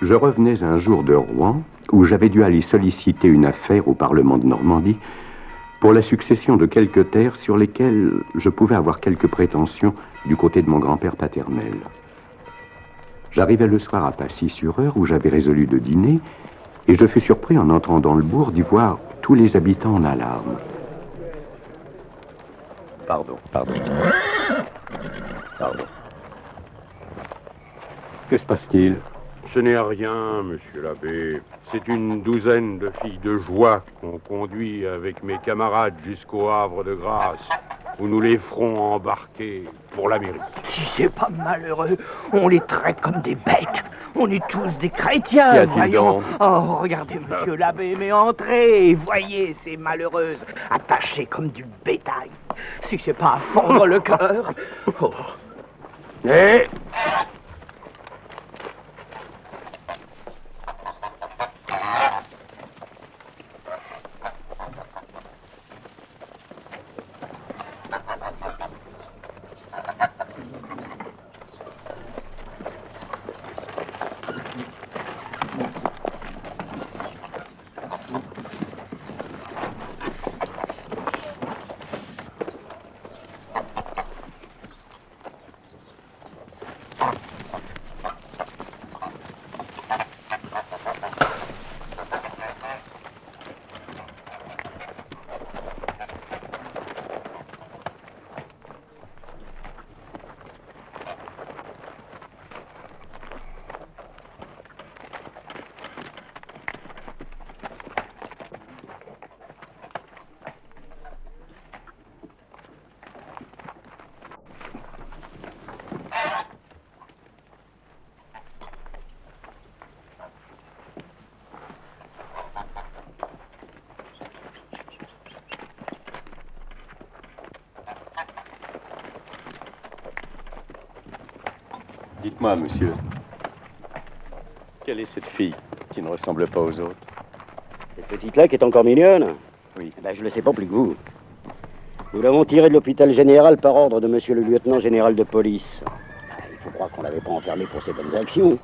Je revenais un jour de Rouen, où j'avais dû aller solliciter une affaire au Parlement de Normandie pour la succession de quelques terres sur lesquelles je pouvais avoir quelques prétentions du côté de mon grand-père paternel. J'arrivais le soir à Passy-sur-Eure, où j'avais résolu de dîner, et je fus surpris en entrant dans le bourg d'y voir tous les habitants en alarme. Pardon. Que se passe-t-il? Ce n'est rien, monsieur l'abbé. C'est une douzaine de filles de joie qu'on conduit avec mes camarades jusqu'au Havre de Grâce, où nous les ferons embarquer pour l'Amérique. Si c'est pas malheureux, on les traite comme des bêtes. On est tous des chrétiens, Qu'y a-t-il voyons. donc? Oh, regardez, monsieur l'abbé, mais entrez, voyez ces malheureuses, attachées comme du bétail. Si c'est pas à fondre le cœur. Oh. Et... Dites-moi, monsieur, quelle est cette fille qui ne ressemble pas aux autres? Cette petite-là qui est encore mignonne? Oui. Ben, je le sais pas plus que vous. Nous l'avons tirée de l'hôpital général par ordre de monsieur le lieutenant général de police. Ben, il faut croire qu'on l'avait pas enfermée pour ses bonnes actions.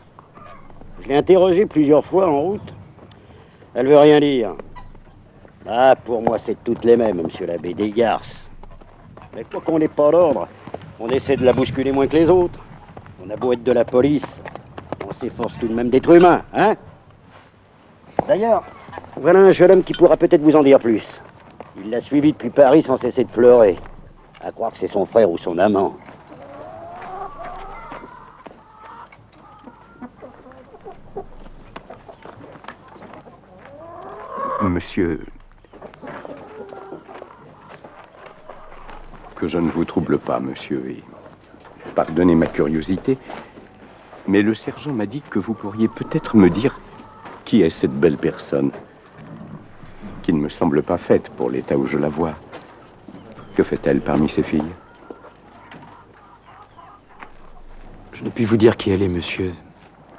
Je l'ai interrogée plusieurs fois en route. Elle veut rien dire. Ah, pour moi, c'est toutes les mêmes, monsieur l'abbé, des garces. Mais quoi qu'on n'ait pas l'ordre, on essaie de la bousculer moins que les autres. On a beau être de la police, on s'efforce tout de même d'être humain, hein? D'ailleurs, voilà un jeune homme qui pourra peut-être vous en dire plus. Il l'a suivi depuis Paris sans cesser de pleurer. À croire que c'est son frère ou son amant. Monsieur, que je ne vous trouble pas, monsieur, et pardonnez ma curiosité, mais le sergent m'a dit que vous pourriez peut-être me dire qui est cette belle personne, qui ne me semble pas faite pour l'état où je la vois. Que fait-elle parmi ses filles? Je ne puis vous dire qui elle est, monsieur,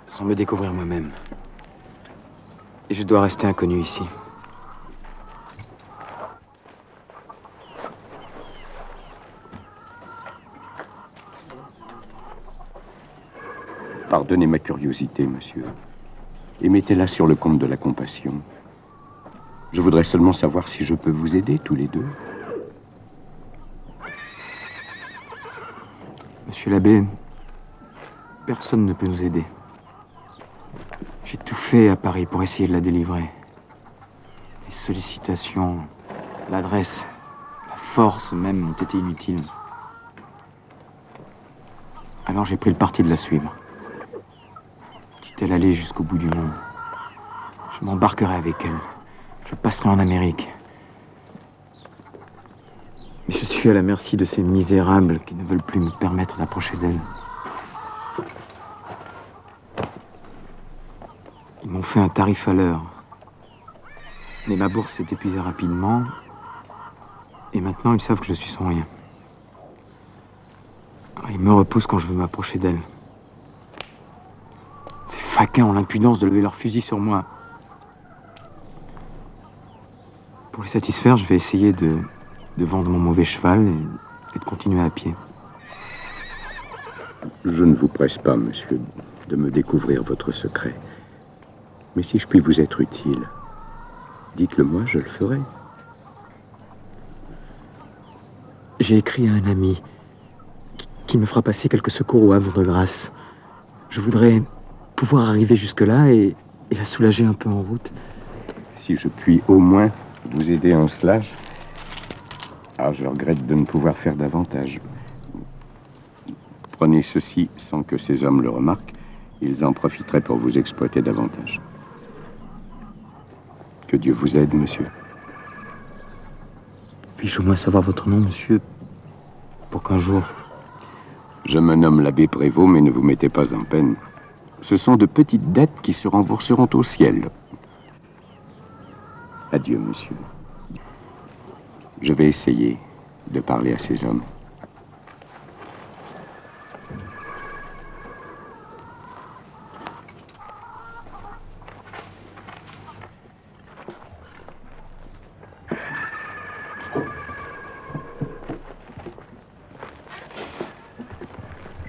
sans me découvrir moi-même. Et je dois rester inconnu ici. Pardonnez ma curiosité, monsieur, et mettez-la sur le compte de la compassion. Je voudrais seulement savoir si je peux vous aider, tous les deux. Monsieur l'abbé, personne ne peut nous aider. J'ai tout fait à Paris pour essayer de la délivrer. Les sollicitations, l'adresse, la force même ont été inutiles. Alors j'ai pris le parti de la suivre. Dût-elle aller jusqu'au bout du monde, je m'embarquerai avec elle. Je passerai en Amérique. Mais je suis à la merci de ces misérables qui ne veulent plus me permettre d'approcher d'elle. Ils m'ont fait un tarif à l'heure. Mais ma bourse s'est épuisée rapidement. Et maintenant, ils savent que je suis sans rien. Alors, ils me repoussent quand je veux m'approcher d'elle. Ces faquins ont l'impudence de lever leur fusil sur moi. Pour les satisfaire, je vais essayer de vendre mon mauvais cheval et de continuer à pied. Je ne vous presse pas, monsieur, de me découvrir votre secret. Mais si je puis vous être utile, dites-le moi, je le ferai. J'ai écrit à un ami qui me fera passer quelques secours au Havre de Grâce. Je voudrais pouvoir arriver jusque-là et la soulager un peu en route. Si je puis au moins vous aider en cela, je regrette de ne pouvoir faire davantage. Prenez ceci sans que ces hommes le remarquent. Ils en profiteraient pour vous exploiter davantage. Que Dieu vous aide, monsieur. Puis-je au moins savoir votre nom, monsieur, pour qu'un jour... Je me nomme l'abbé Prévost, mais ne vous mettez pas en peine. Ce sont de petites dettes qui se rembourseront au ciel. Adieu, monsieur. Je vais essayer de parler à ces hommes.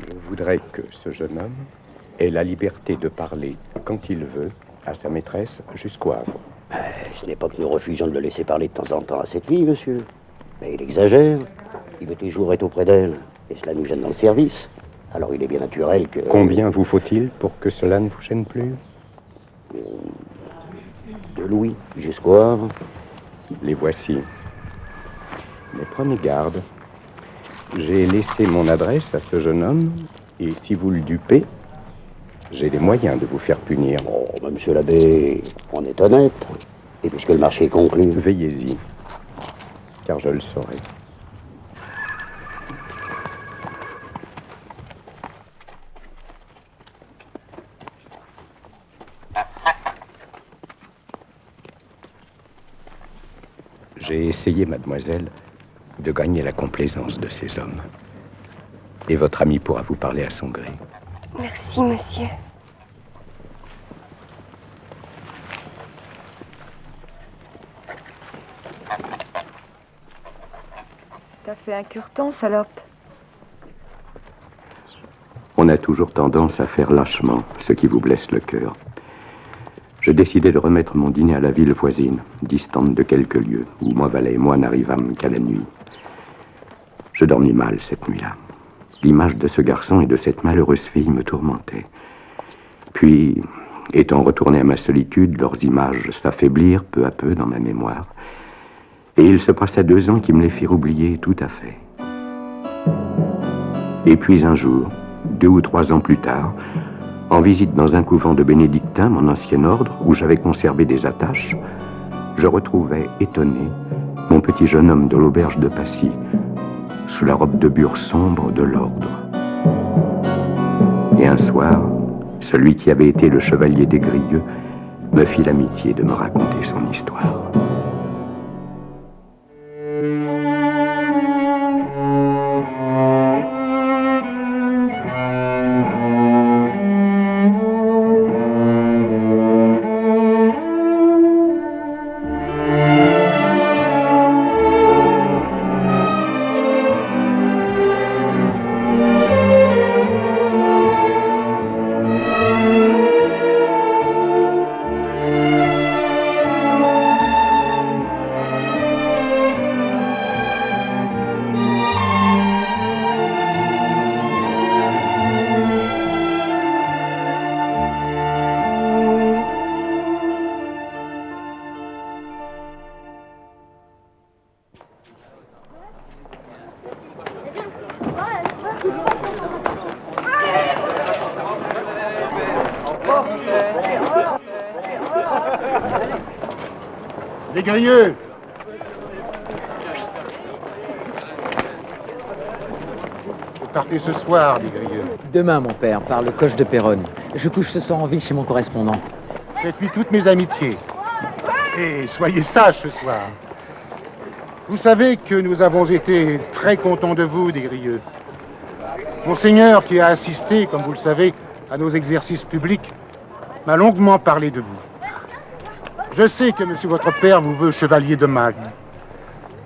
Je voudrais que ce jeune homme ait la liberté de parler quand il veut à sa maîtresse jusqu'au Havre. Ce n'est pas que nous refusions de le laisser parler de temps en temps à cette fille, monsieur. Mais il exagère. Il veut toujours être auprès d'elle. Et cela nous gêne dans le service. Alors il est bien naturel que... Combien vous faut-il pour que cela ne vous gêne plus? 2 louis jusqu'au Havre. Les voici. Mais prenez garde. J'ai laissé mon adresse à ce jeune homme, et si vous le dupez, j'ai les moyens de vous faire punir. Oh, monsieur l'abbé, on est honnête. Et puisque le marché est conclu... Veillez-y, car je le saurai. J'ai essayé, mademoiselle, de gagner la complaisance de ces hommes. Et votre ami pourra vous parler à son gré. Merci, monsieur. T'as fait un cure-temps, salope. On a toujours tendance à faire lâchement ce qui vous blesse le cœur. Je décidai de remettre mon dîner à la ville voisine, distante de quelques lieues, où mon valet et moi n'arrivâmes qu'à la nuit. Je dormis mal cette nuit-là. L'image de ce garçon et de cette malheureuse fille me tourmentait. Puis, étant retourné à ma solitude, leurs images s'affaiblirent peu à peu dans ma mémoire. Et il se passa 2 ans qui me les firent oublier tout à fait. Et puis un jour, 2 ou 3 ans plus tard, en visite dans un couvent de bénédictins, mon ancien ordre, où j'avais conservé des attaches, je retrouvais, étonné, mon petit jeune homme de l'auberge de Passy, sous la robe de bure sombre de l'ordre. Et un soir, celui qui avait été le chevalier des Grieux me fit l'amitié de me raconter son histoire. Des Grieux. Vous partez ce soir, des Grieux. Demain, mon père, par le coche de Péronne. Je couche ce soir en ville chez mon correspondant. Faites-lui toutes mes amitiés. Et soyez sages ce soir. Vous savez que nous avons été très contents de vous, des Grieux. Monseigneur, qui a assisté, comme vous le savez, à nos exercices publics, m'a longuement parlé de vous. Je sais que monsieur votre père vous veut chevalier de Malte.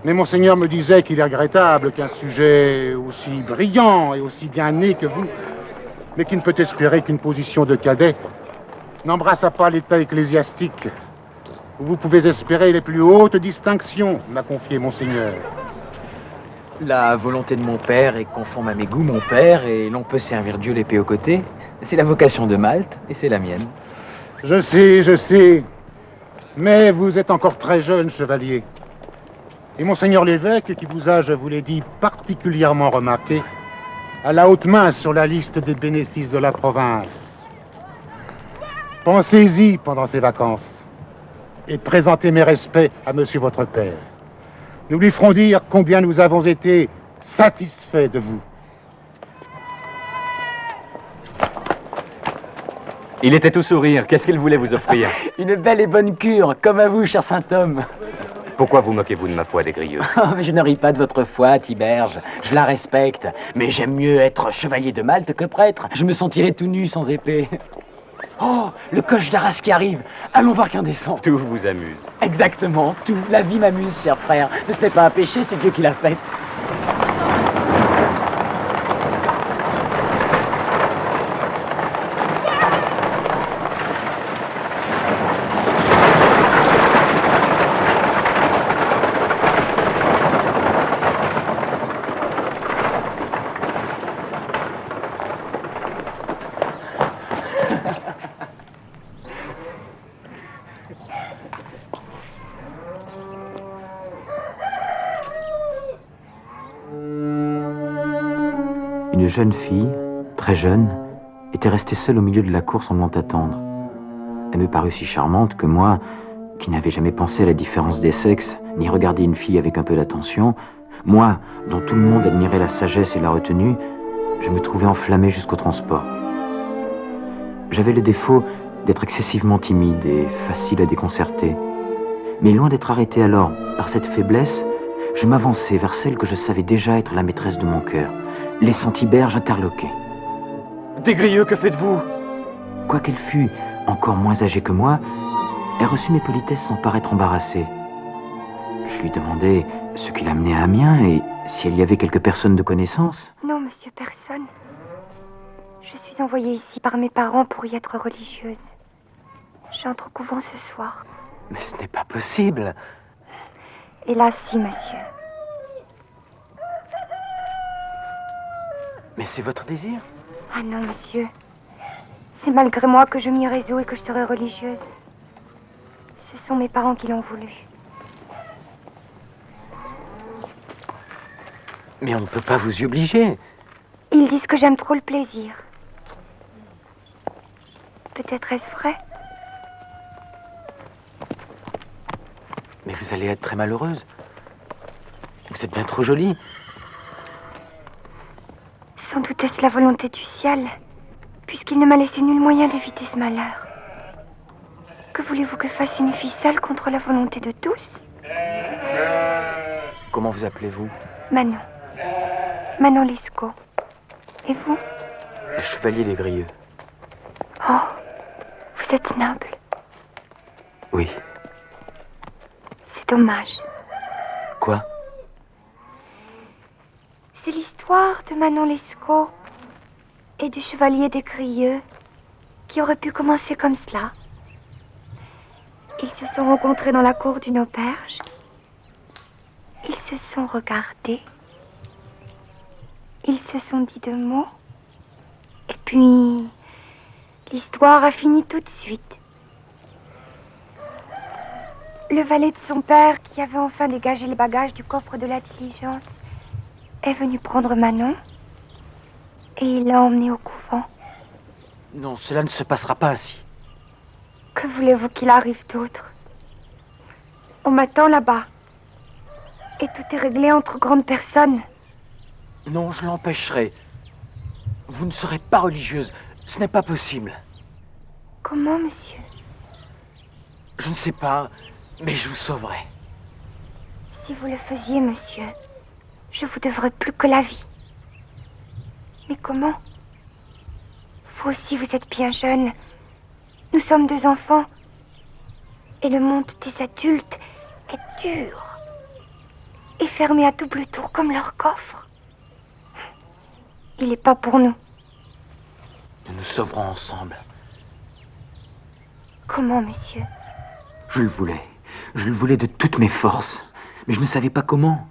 Mais Monseigneur me disait qu'il est regrettable qu'un sujet aussi brillant et aussi bien né que vous, mais qui ne peut espérer qu'une position de cadet, n'embrassa pas l'état ecclésiastique, où vous pouvez espérer les plus hautes distinctions, m'a confié Monseigneur. La volonté de mon père est conforme à mes goûts, mon père, et l'on peut servir Dieu l'épée au côté. C'est la vocation de Malte, et c'est la mienne. Je sais. Mais vous êtes encore très jeune, chevalier. Et Monseigneur l'évêque, qui vous a, je vous l'ai dit, particulièrement remarqué, a la haute main sur la liste des bénéfices de la province. Pensez-y pendant ces vacances et présentez mes respects à monsieur votre père. Nous lui ferons dire combien nous avons été satisfaits de vous. Il était tout sourire. Qu'est-ce qu'il voulait vous offrir? Une belle et bonne cure, comme à vous, cher saint homme. Pourquoi vous moquez-vous de ma foi, des Grieux? Oh, mais je ne ris pas de votre foi, Tiberge. Je la respecte. Mais j'aime mieux être chevalier de Malte que prêtre. Je me sentirais tout nu sans épée. Oh, le coche d'Arras qui arrive. Allons voir qu'un descend. Tout vous amuse. Exactement, tout. La vie m'amuse, cher frère. Mais ce n'est pas un péché, c'est Dieu qui l'a fait. Une jeune fille, très jeune, était restée seule au milieu de la cour semblant attendre. Elle me parut si charmante que moi, qui n'avais jamais pensé à la différence des sexes, ni regardé une fille avec un peu d'attention, moi, dont tout le monde admirait la sagesse et la retenue, je me trouvais enflammé jusqu'au transport. J'avais le défaut d'être excessivement timide et facile à déconcerter. Mais loin d'être arrêté alors par cette faiblesse, je m'avançai vers celle que je savais déjà être la maîtresse de mon cœur, laissant Tiberge interloqué. Des Grieux, que faites-vous? Quoiqu'elle fût encore moins âgée que moi, elle reçut mes politesses sans paraître embarrassée. Je lui demandai ce qui l'amenait à Amiens et si elle y avait quelques personnes de connaissance. Non, monsieur, personne. Je suis envoyée ici par mes parents pour y être religieuse. J'entre au couvent ce soir. Mais ce n'est pas possible. Hélas, si, monsieur. Mais c'est votre désir? Ah non, monsieur. C'est malgré moi que je m'y résous et que je serai religieuse. Ce sont mes parents qui l'ont voulu. Mais on ne peut pas vous y obliger. Ils disent que j'aime trop le plaisir. Peut-être est-ce vrai? Mais vous allez être très malheureuse. Vous êtes bien trop jolie. Sans doute est-ce la volonté du ciel, puisqu'il ne m'a laissé nul moyen d'éviter ce malheur. Que voulez-vous que fasse une fille seule contre la volonté de tous? Comment vous appelez-vous? Manon. Manon Lescaut. Et vous? Le chevalier des Grieux. Oh, vous êtes noble. Oui. C'est dommage. Quoi? C'est l'histoire de Manon Lescaut et du chevalier des Grieux qui aurait pu commencer comme cela. Ils se sont rencontrés dans la cour d'une auberge. Ils se sont regardés. Ils se sont dit 2 mots. Et puis, l'histoire a fini tout de suite. Le valet de son père, qui avait enfin dégagé les bagages du coffre de la diligence, est venu prendre Manon et il l'a emmenée au couvent. Non, cela ne se passera pas ainsi. Que voulez-vous qu'il arrive d'autre? On m'attend là-bas. Et tout est réglé entre grandes personnes. Non, je l'empêcherai. Vous ne serez pas religieuse. Ce n'est pas possible. Comment, monsieur? Je ne sais pas, mais je vous sauverai. Si vous le faisiez, monsieur, je vous devrais plus que la vie. Mais comment? Vous aussi, vous êtes bien jeune. Nous sommes 2 enfants. Et le monde des adultes est dur. Et fermé à double tour comme leur coffre. Il n'est pas pour nous. Nous nous sauverons ensemble. Comment, monsieur? Je le voulais. Je le voulais de toutes mes forces. Mais je ne savais pas comment.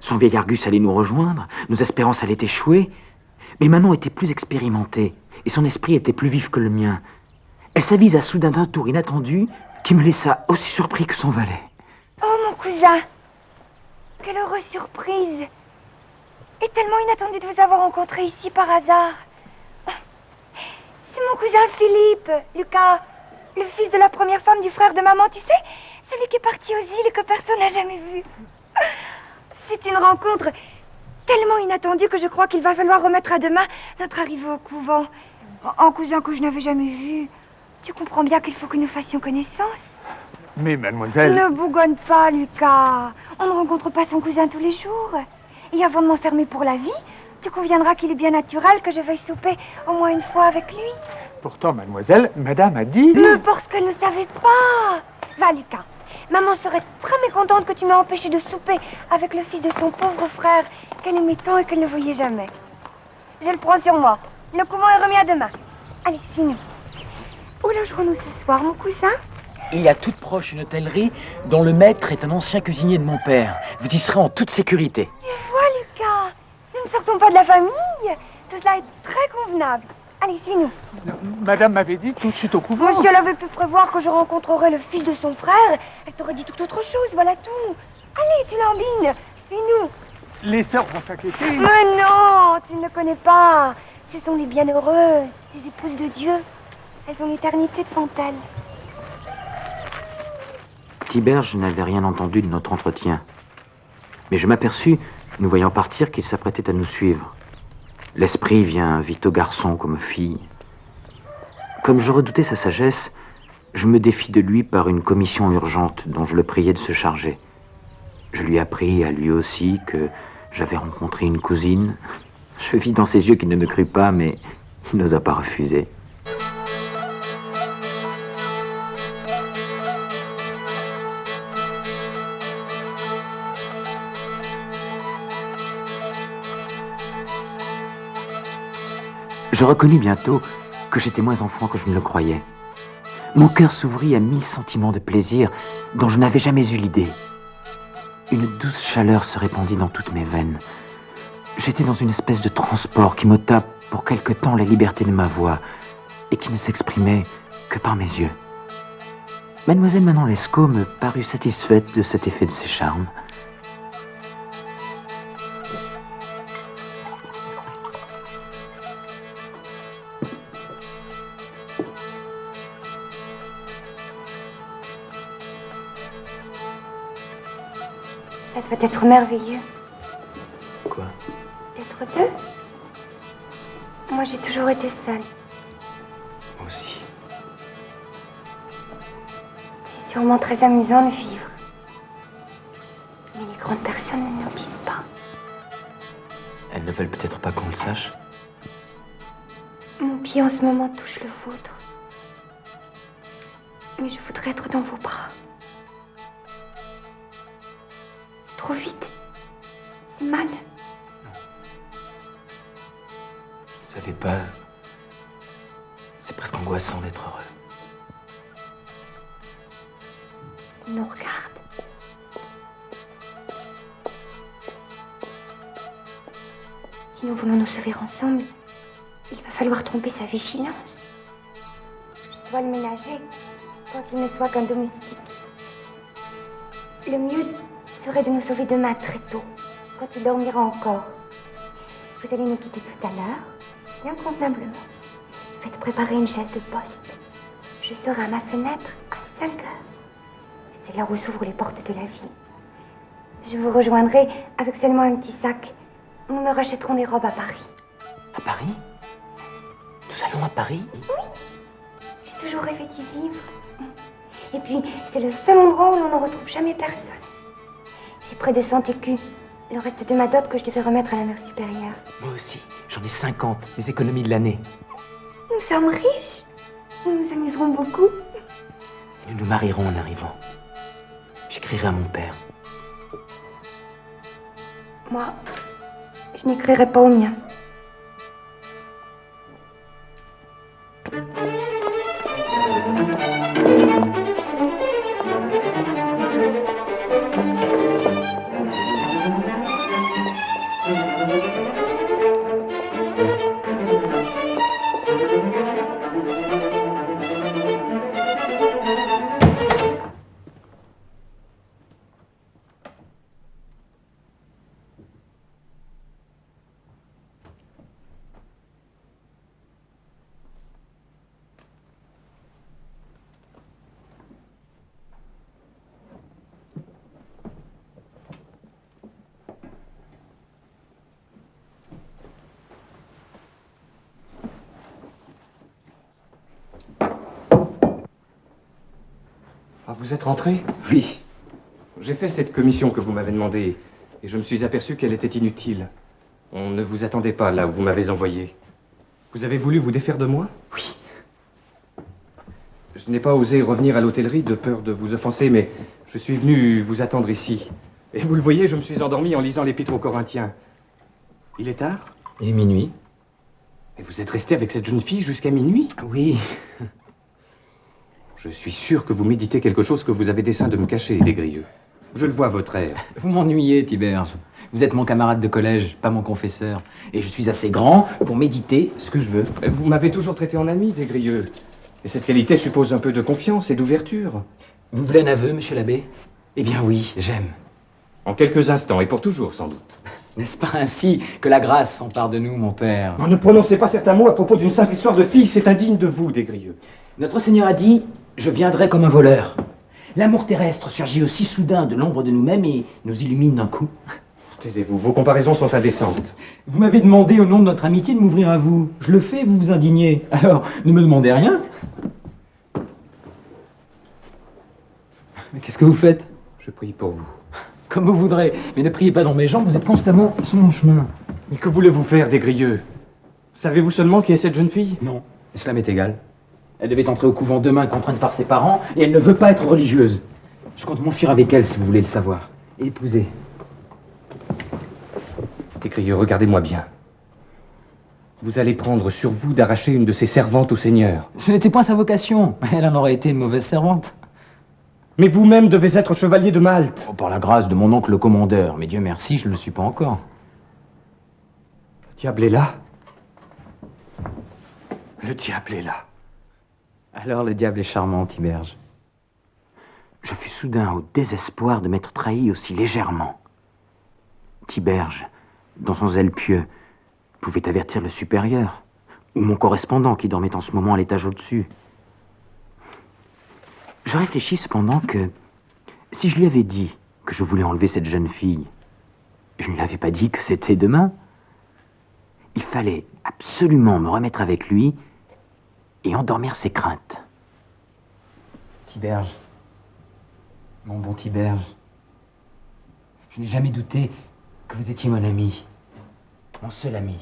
Son vieil Argus allait nous rejoindre, nos espérances allaient échouer. Mais Manon était plus expérimentée, et son esprit était plus vif que le mien. Elle s'avisa soudain d'un tour inattendu qui me laissa aussi surpris que son valet. Oh, mon cousin! Quelle heureuse surprise! Et tellement inattendu de vous avoir rencontré ici par hasard. C'est mon cousin Philippe, Lucas, le fils de la première femme du frère de maman, tu sais? Celui qui est parti aux îles et que personne n'a jamais vu. C'est une rencontre tellement inattendue que je crois qu'il va falloir remettre à demain notre arrivée au couvent. Un cousin que je n'avais jamais vu. Tu comprends bien qu'il faut que nous fassions connaissance. Mais mademoiselle... Ne bougonne pas, Lucas. On ne rencontre pas son cousin tous les jours. Et avant de m'enfermer pour la vie, tu conviendras qu'il est bien naturel que je veuille souper au moins une fois avec lui. Pourtant, mademoiselle, madame a dit... Mais parce qu'elle ne savait pas. Va, Lucas. Maman serait très mécontente que tu m'aies empêché de souper avec le fils de son pauvre frère, qu'elle aimait tant et qu'elle ne voyait jamais. Je le prends sur moi. Le couvent est remis à demain. Allez, suis-nous. Où logerons-nous ce soir, mon cousin? Il y a toute proche une hôtellerie dont le maître est un ancien cuisinier de mon père. Vous y serez en toute sécurité. Et vois, Lucas, nous ne sortons pas de la famille. Tout cela est très convenable. Allez, suis-nous. Madame m'avait dit tout de suite au couvent. Monsieur, elle avait pu prévoir que je rencontrerais le fils de son frère. Elle t'aurait dit toute autre chose, voilà tout. Allez, tu lambines, suis-nous. Les sœurs vont s'inquiéter. Mais non, tu ne le connais pas. Ce sont les bienheureuses, des épouses de Dieu. Elles ont l'éternité devant elles. Tiberge n'avait rien entendu de notre entretien. Mais je m'aperçus, nous voyant partir, qu'il s'apprêtait à nous suivre. L'esprit vient vite aux garçons comme aux filles. Comme je redoutais sa sagesse, je me défis de lui par une commission urgente dont je le priais de se charger. Je lui appris à lui aussi que j'avais rencontré une cousine. Je vis dans ses yeux qu'il ne me crut pas, mais il n'osa pas refuser. Je reconnus bientôt que j'étais moins enfant que je ne le croyais. Mon cœur s'ouvrit à 1000 sentiments de plaisir dont je n'avais jamais eu l'idée. Une douce chaleur se répandit dans toutes mes veines. J'étais dans une espèce de transport qui m'ôta pour quelque temps la liberté de ma voix et qui ne s'exprimait que par mes yeux. Mademoiselle Manon Lescaut me parut satisfaite de cet effet de ses charmes. Ça doit être merveilleux. Quoi? D'être deux? Moi, j'ai toujours été seule. Moi aussi. C'est sûrement très amusant de vivre. Mais les grandes personnes ne nous disent pas. Elles ne veulent peut-être pas qu'on le sache. Mon pied en ce moment touche le vôtre. Mais je voudrais être dans vos bras. Trop vite. C'est mal. Je ne savais pas. C'est presque angoissant d'être heureux. Il nous regarde. Si nous voulons nous sauver ensemble, il va falloir tromper sa vigilance. Je dois le ménager, quoi qu'il ne soit qu'un domestique. Le mieux serait de nous sauver demain très tôt, quand il dormira encore. Vous allez nous quitter tout à l'heure, bien convenablement. Faites préparer une chaise de poste. Je serai à ma fenêtre à 5 heures. C'est l'heure où s'ouvrent les portes de la vie. Je vous rejoindrai avec seulement un petit sac. Nous me rachèterons des robes à Paris. À Paris? Nous allons à Paris? Oui, j'ai toujours rêvé d'y vivre. Et puis, c'est le seul endroit où l'on ne retrouve jamais personne. J'ai près de 100 écus, le reste de ma dot que je devais remettre à la mère supérieure. Moi aussi, j'en ai 50, les économies de l'année. Nous sommes riches. Nous nous amuserons beaucoup. Nous nous marierons en arrivant. J'écrirai à mon père. Moi, je n'écrirai pas au mien. Ah, vous êtes rentré? Oui. J'ai fait cette commission que vous m'avez demandée et je me suis aperçu qu'elle était inutile. On ne vous attendait pas là où vous m'avez envoyé. Vous avez voulu vous défaire de moi? Oui. Je n'ai pas osé revenir à l'hôtellerie de peur de vous offenser, mais je suis venu vous attendre ici. Et vous le voyez, je me suis endormi en lisant l'Épître aux Corinthiens. Il est tard? Il est minuit. Et vous êtes resté avec cette jeune fille jusqu'à minuit? Oui. Je suis sûr que vous méditez quelque chose que vous avez dessein de me cacher, Desgrieux. Je le vois à votre air. Vous m'ennuyez, Tiberge. Vous êtes mon camarade de collège, pas mon confesseur. Et je suis assez grand pour méditer ce que je veux. Vous m'avez toujours traité en ami, Desgrieux. Et cette qualité suppose un peu de confiance et d'ouverture. Vous voulez un aveu, monsieur l'abbé? Eh bien oui, j'aime. En quelques instants, et pour toujours, sans doute. N'est-ce pas ainsi que la grâce s'empare de nous, mon père? Non, ne prononcez pas certains mots à propos d'une simple histoire de fille, c'est indigne de vous, Desgrieux. Notre Seigneur a dit, je viendrai comme un voleur. L'amour terrestre surgit aussi soudain de l'ombre de nous-mêmes et nous illumine d'un coup. Taisez-vous, vos comparaisons sont indécentes. Vous m'avez demandé au nom de notre amitié de m'ouvrir à vous. Je le fais, vous vous indignez. Alors, ne me demandez rien. Mais qu'est-ce que vous faites? Je prie pour vous. Comme vous voudrez, mais ne priez pas dans mes jambes, vous êtes constamment sur mon chemin. Mais que voulez-vous faire, Desgrieux? Savez-vous seulement qui est cette jeune fille? Non, cela m'est égal. Elle devait entrer au couvent demain, contrainte par ses parents, et elle ne veut pas être religieuse. Je compte m'enfuir avec elle, si vous voulez le savoir. Et l'épouser. Desgrieux, regardez-moi bien. Vous allez prendre sur vous d'arracher une de ses servantes au Seigneur. Ce n'était point sa vocation. Elle en aurait été une mauvaise servante. Mais vous-même devez être chevalier de Malte. Oh, par la grâce de mon oncle le commandeur. Mais Dieu merci, je ne le suis pas encore. Le diable est là. Le diable est là. Alors le diable est charmant, Tiberge. Je fus soudain au désespoir de m'être trahi aussi légèrement. Tiberge, dans son zèle pieux, pouvait avertir le supérieur, ou mon correspondant qui dormait en ce moment à l'étage au-dessus. Je réfléchis cependant que, si je lui avais dit que je voulais enlever cette jeune fille, je ne lui avais pas dit que c'était demain. Il fallait absolument me remettre avec lui et endormir ses craintes. Tiberge, mon bon Tiberge, je n'ai jamais douté que vous étiez mon ami, mon seul ami.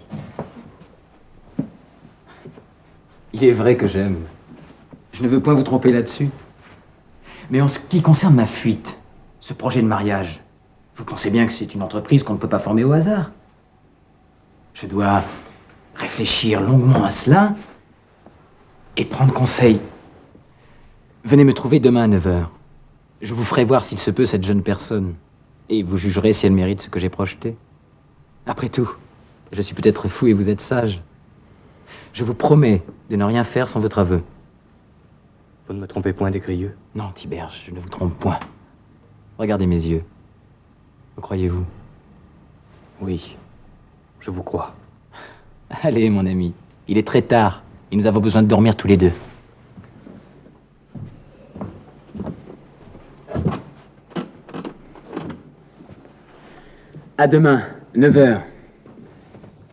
Il est vrai que j'aime. Je ne veux point vous tromper là-dessus. Mais en ce qui concerne ma fuite, ce projet de mariage, vous pensez bien que c'est une entreprise qu'on ne peut pas former au hasard. Je dois réfléchir longuement à cela et prendre conseil. Venez me trouver demain à 9h. Je vous ferai voir s'il se peut cette jeune personne. Et vous jugerez si elle mérite ce que j'ai projeté. Après tout, je suis peut-être fou et vous êtes sage. Je vous promets de ne rien faire sans votre aveu. Vous ne me trompez point, Desgrieux? Non, Tiberge, je ne vous trompe point. Regardez mes yeux. Me croyez-vous? Oui, je vous crois. Allez, mon ami, il est très tard et nous avons besoin de dormir tous les deux. À demain, 9h.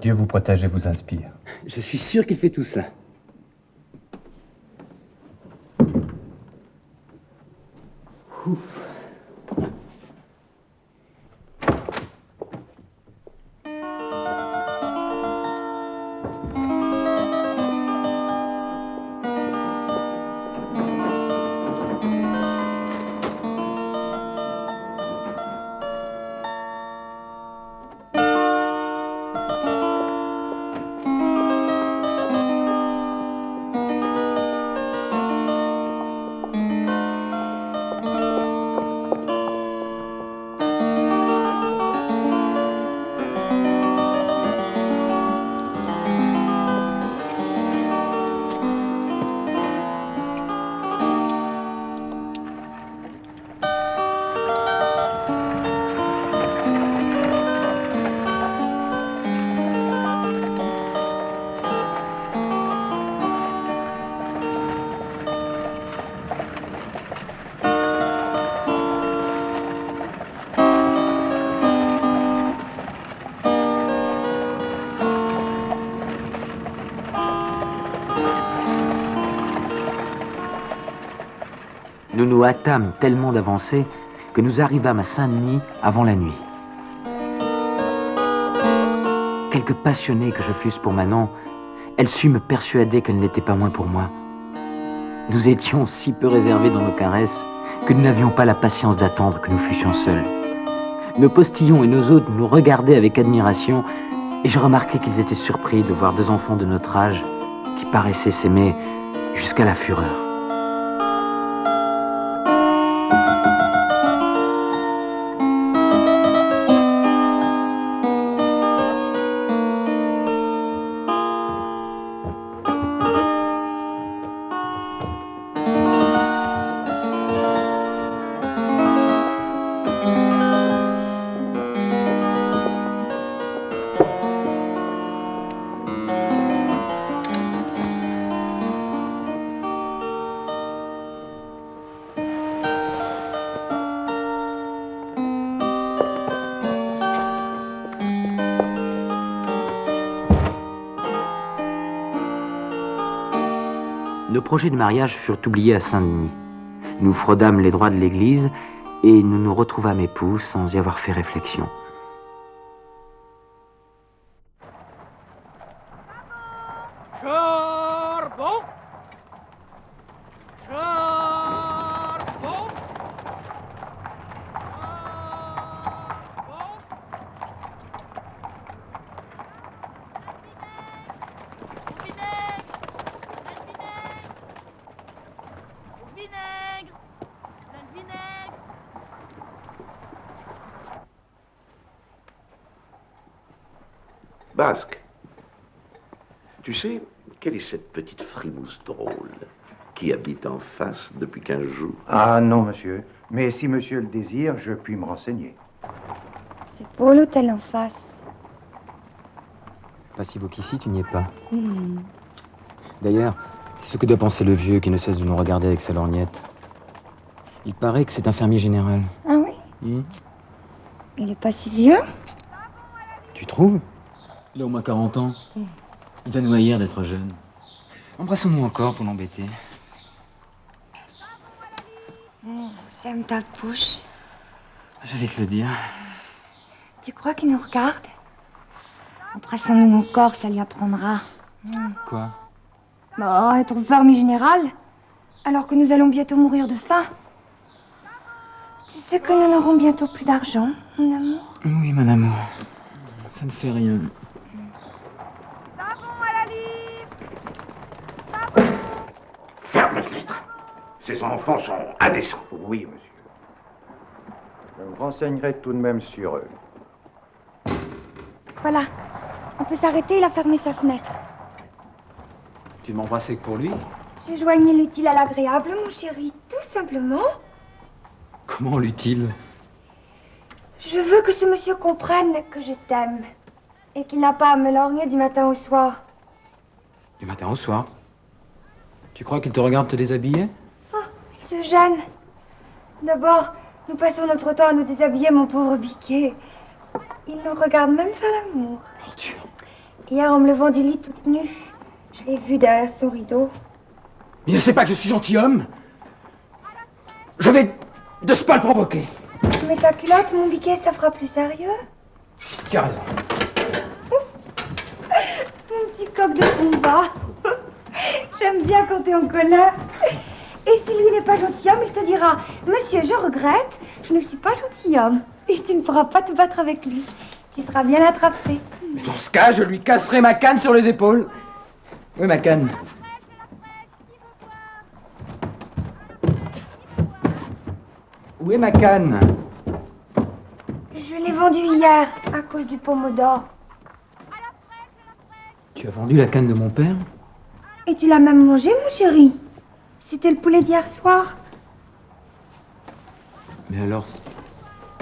Dieu vous protège et vous inspire. Je suis sûr qu'il fait tout cela. Ouf. Nous nous hâtâmes tellement d'avancer que nous arrivâmes à Saint-Denis avant la nuit. Quelque passionnée que je fusse pour Manon, elle sut me persuader qu'elle n'était pas moins pour moi. Nous étions si peu réservés dans nos caresses que nous n'avions pas la patience d'attendre que nous fussions seuls. Nos postillons et nos hôtes nous regardaient avec admiration et je remarquai qu'ils étaient surpris de voir deux enfants de notre âge qui paraissaient s'aimer jusqu'à la fureur. Nos projets de mariage furent oubliés à Saint-Denis. Nous fraudâmes les droits de l'Église et nous nous retrouvâmes époux sans y avoir fait réflexion. Charbon! Charbon! Basque, tu sais, quelle est cette petite frimousse drôle qui habite en face depuis 15 jours? Ah non, monsieur. Mais si monsieur le désire, je puis me renseigner. C'est pour l'hôtel en face. Pas si beau qu'ici, tu n'y es pas. D'ailleurs, c'est ce que doit penser le vieux qui ne cesse de nous regarder avec sa lorgnette. Il paraît que c'est un fermier général. Ah oui? Il est pas si vieux? Tu trouves? Il a au moins 40 ans. Il doit nous haïr d'être jeune. Embrassons-nous encore pour l'embêter. J'aime ta bouche. J'allais te le dire. Tu crois qu'il nous regarde? Embrassons-nous encore, ça lui apprendra. Quoi? Bah, être fermier général, alors que nous allons bientôt mourir de faim. Tu sais que nous n'aurons bientôt plus d'argent, mon amour? Oui, mon amour. Ça ne fait rien. Ferme la fenêtre. Ces enfants sont indécents. Oui, monsieur. Je me renseignerai tout de même sur eux. Voilà, on peut s'arrêter, il a fermé sa fenêtre. Tu m'embrassais que pour lui? Je joignais l'utile à l'agréable, mon chéri, tout simplement. Comment l'utile? Je veux que ce monsieur comprenne que je t'aime. Et qu'il n'a pas à me lorgner du matin au soir. Du matin au soir? Tu crois qu'il te regarde te déshabiller? Oh, il se gêne. D'abord, nous passons notre temps à nous déshabiller, mon pauvre biquet. Il nous regarde même faire l'amour. Ordure. Hier, en me levant du lit toute nue, je l'ai vu derrière son rideau. Il ne sait pas que je suis gentilhomme. Je vais de ce pas le provoquer. Mais ta culotte, mon biquet, ça fera plus sérieux. Tu as raison. Mon petit coq de combat. J'aime bien quand t'es en colère. Et si lui n'est pas gentilhomme, il te dira: Monsieur, je regrette, je ne suis pas gentilhomme. Et tu ne pourras pas te battre avec lui. Tu seras bien attrapé. Mais dans ce cas, je lui casserai ma canne sur les épaules. Oui, ma canne. Où est ma canne? Je l'ai vendue hier à cause du pommeau d'or. Tu as vendu la canne de mon père? Et tu l'as même mangée, mon chéri. C'était le poulet d'hier soir. Mais alors,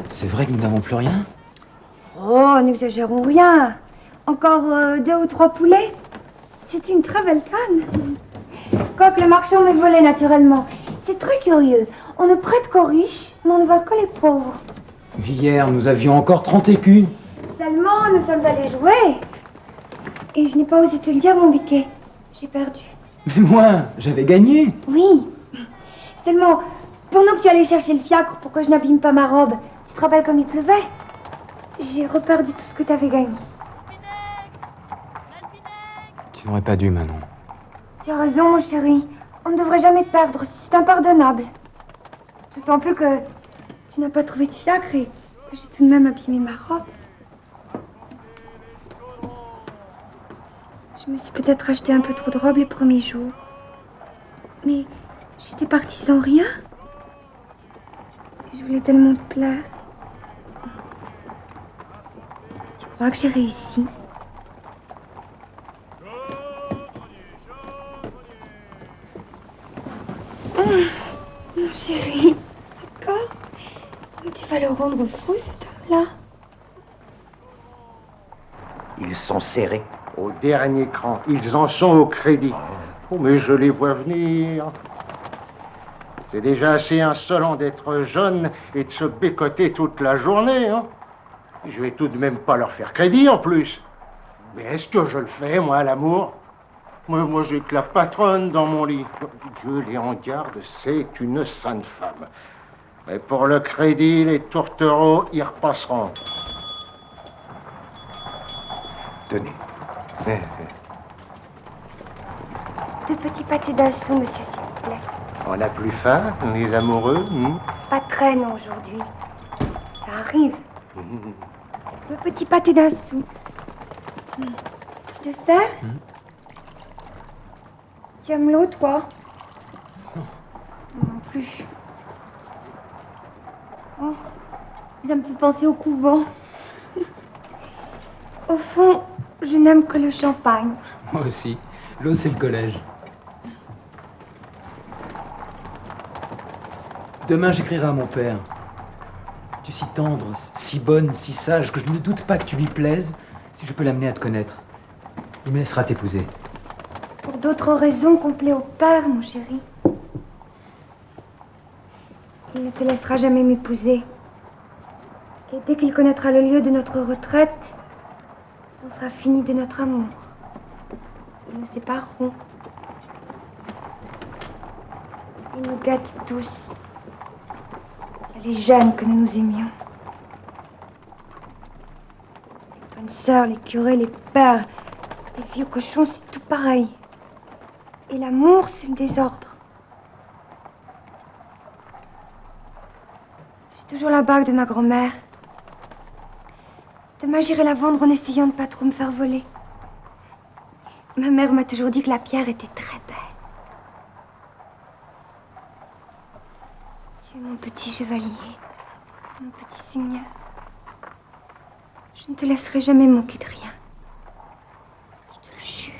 c'est vrai que nous n'avons plus rien? Oh, n'exagérons rien. Encore 2 ou 3 poulets. C'était une très belle canne. Quoique le marchand m'ait volé naturellement. C'est très curieux. On ne prête qu'aux riches, mais on ne vole que les pauvres. Mais hier, nous avions encore 30 écus. Seulement, nous sommes allés jouer. Et je n'ai pas osé te le dire, mon biquet. J'ai perdu. Mais moi, j'avais gagné. Oui. Seulement, Pendant que tu allais chercher le fiacre pour que je n'abîme pas ma robe, tu te rappelles comme il pleuvait? J'ai reperdu tout ce que t'avais gagné. Tu n'aurais pas dû, Manon. Tu as raison, mon chéri. On ne devrait jamais perdre, c'est impardonnable. D'autant plus que tu n'as pas trouvé de fiacre et que j'ai tout de même abîmé ma robe. Je me suis peut-être acheté un peu trop de robes les premiers jours. Mais j'étais partie sans rien. Et je voulais tellement te plaire. Tu crois que j'ai réussi? Mon chéri, d'accord? Mais tu vas le rendre fou, cet homme-là. Ils sont serrés. Au dernier cran, ils en sont au crédit. Oh, mais je les vois venir. C'est déjà assez insolent d'être jeune et de se bécoter toute la journée, hein. Je vais tout de même pas leur faire crédit en plus. Mais est-ce que je le fais, moi, l'amour? Moi, j'ai que la patronne dans mon lit. Dieu les en garde, c'est une sainte femme. Mais pour le crédit, les tourtereaux y repasseront. Tenez. 2 petits pâtés d'un sou, monsieur, s'il vous plaît. On n'a plus faim, les amoureux, Pas très, non, aujourd'hui. Ça arrive. 2 petits pâtés d'un sou. Je te sers? Tu aimes l'eau, toi? Non plus. Oh, ça me fait penser au couvent. Au fond, je n'aime que le champagne. Moi aussi. L'eau, c'est le collège. Demain, j'écrirai à mon père. Tu es si tendre, si bonne, si sage, que je ne doute pas que tu lui plaises, si je peux l'amener à te connaître. Il me laissera t'épouser. Pour d'autres raisons qu'on plaît au père, mon chéri. Il ne te laissera jamais m'épouser. Et dès qu'il connaîtra le lieu de notre retraite, ce sera fini de notre amour. Ils nous sépareront. Ils nous gâtent tous. Ça les gêne que nous nous aimions. Les bonnes sœurs, les curés, les pères, les vieux cochons, c'est tout pareil. Et l'amour, c'est le désordre. J'ai toujours la bague de ma grand-mère. Demain, j'irai la vendre en essayant de ne pas trop me faire voler. Ma mère m'a toujours dit que la pierre était très belle. Tu es mon petit chevalier, mon petit seigneur. Je ne te laisserai jamais manquer de rien. Je te le jure.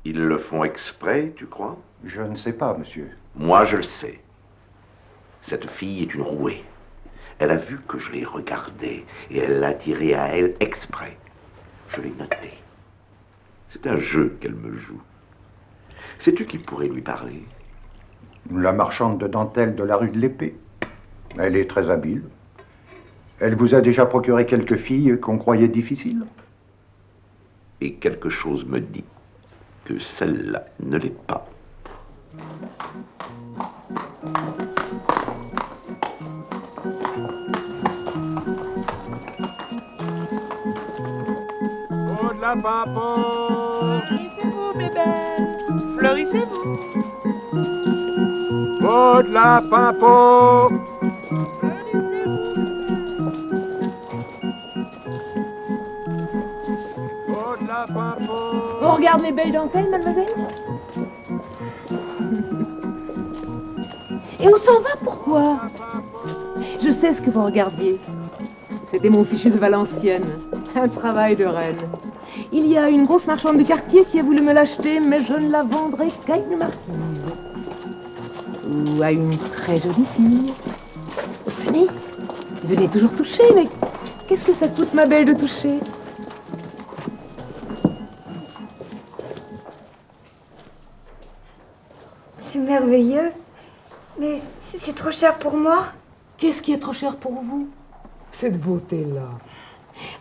Ils le font exprès, tu crois? Je ne sais pas, monsieur. Moi, je le sais. Cette fille est une rouée. Elle a vu que je l'ai regardée et elle l'a attiré à elle exprès. Je l'ai noté. C'est un jeu qu'elle me joue. Sais-tu qui pourrait lui parler? La marchande de dentelle de la rue de l'Épée. Elle est très habile. Elle vous a déjà procuré quelques filles qu'on croyait difficiles? Et quelque chose me dit que celle-là ne l'est pas. Oh de la pimpon! Fleurissez-vous, mes belles! Fleurissez-vous! Oh de la pimpon! Oh de la pimpon! On regarde les belles dentelles, mademoiselle? Et on s'en va, pourquoi? Je sais ce que vous regardiez. C'était mon fichu de Valenciennes. Un travail de reine. Il y a une grosse marchande du quartier qui a voulu me l'acheter, mais je ne la vendrai qu'à une marquise. Ou à une très jolie fille. Venez. Venez toujours toucher, mais qu'est-ce que ça coûte, ma belle, de toucher? C'est merveilleux. Mais c'est trop cher pour moi. Qu'est-ce qui est trop cher pour vous? Cette beauté-là.